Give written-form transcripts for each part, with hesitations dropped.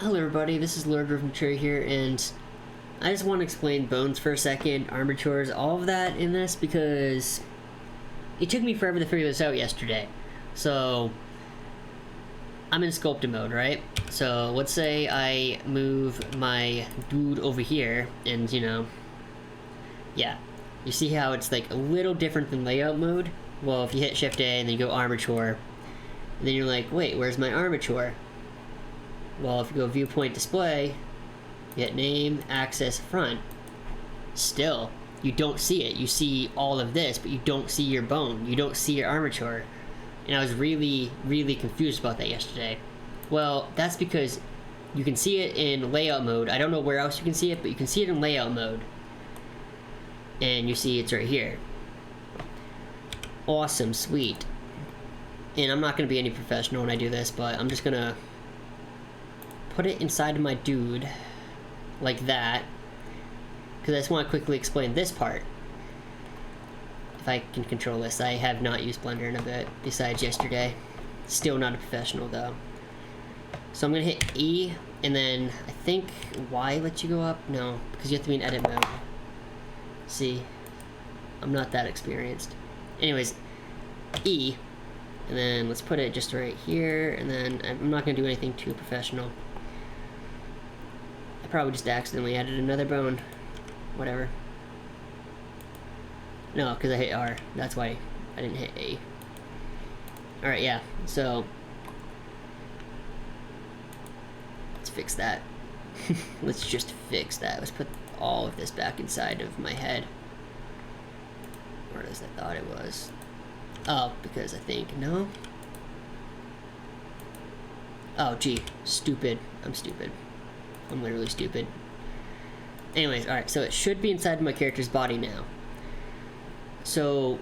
Hello everybody, this is Lord Armature here, and I just want to explain bones for a second, armatures, all of that in this, because it took me forever to figure this out yesterday. So, I'm in sculpting mode, right? So, let's say I move my dude over here, and yeah. You see how it's like a little different than layout mode? Well, if you hit Shift A and then you go Armature, and then you're like, wait, where's my armature? Well, if you go viewpoint display, you hit name, access, front. Still, you don't see it. You see all of this, but you don't see your bone. You don't see your armature. And I was really, really confused about that yesterday. Well, that's because you can see it in layout mode. I don't know where else you can see it, but you can see it in layout mode. And you see it's right here. Awesome, sweet. And I'm not going to be any professional when I do this, but I'm just going to put it inside of my dude, like that, because I just want to quickly explain this part. If I can control this. I have not used Blender in a bit, besides yesterday. Still not a professional, though. So I'm going to hit E, and then I think Y lets you go up? No, because you have to be in edit mode. See? I'm not that experienced. Anyways, E, and then let's put it just right here, and then I'm not going to do anything too professional. Probably just accidentally added another bone. Whatever. No, because I hit R. That's why I didn't hit A. Alright, yeah. So, let's fix that. Let's just fix that. Let's put all of this back inside of my head. Or as I thought it was. Oh, because I think, no? Oh, gee. Stupid. I'm stupid. I'm literally stupid. Anyways, alright, so it should be inside my character's body now. So,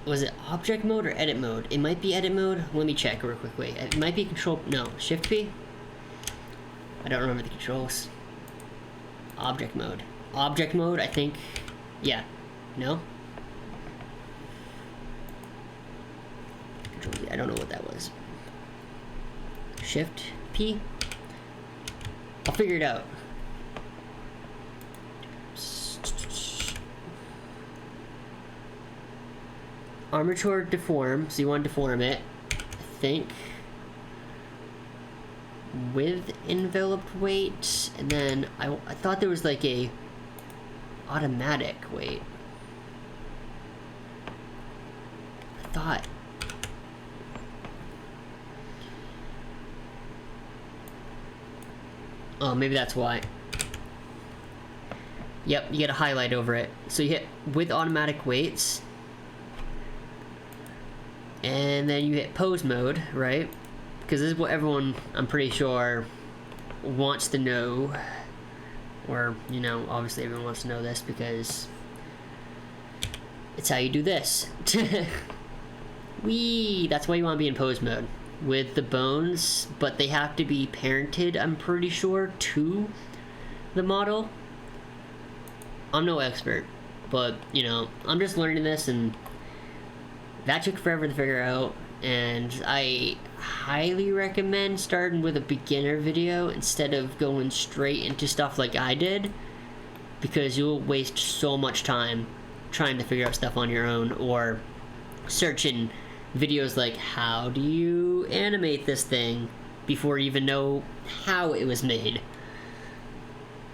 was it object mode or edit mode? It might be edit mode. Let me check real quickly. It might be control, no, Shift P? I don't remember the controls. Object mode. Object mode, I think, yeah. No? Control V, I don't know what that was. Shift P? I'll figure it out. Armature deform, so you want to deform it. I think. With enveloped weight, and then I thought there was like a automatic weight. I thought. Oh, maybe that's why. Yep, you get a highlight over it. So you hit with automatic weights. And then you hit pose mode, right? Because this is what everyone, I'm pretty sure, wants to know. Or, obviously everyone wants to know this because it's how you do this. Whee! That's why you want to be in pose mode. With the bones, but they have to be parented, I'm pretty sure, to the model. I'm no expert, but, I'm just learning this, and that took forever to figure out, and I highly recommend starting with a beginner video instead of going straight into stuff like I did, because you'll waste so much time trying to figure out stuff on your own, or searching videos like, how do you animate this thing, before you even know how it was made.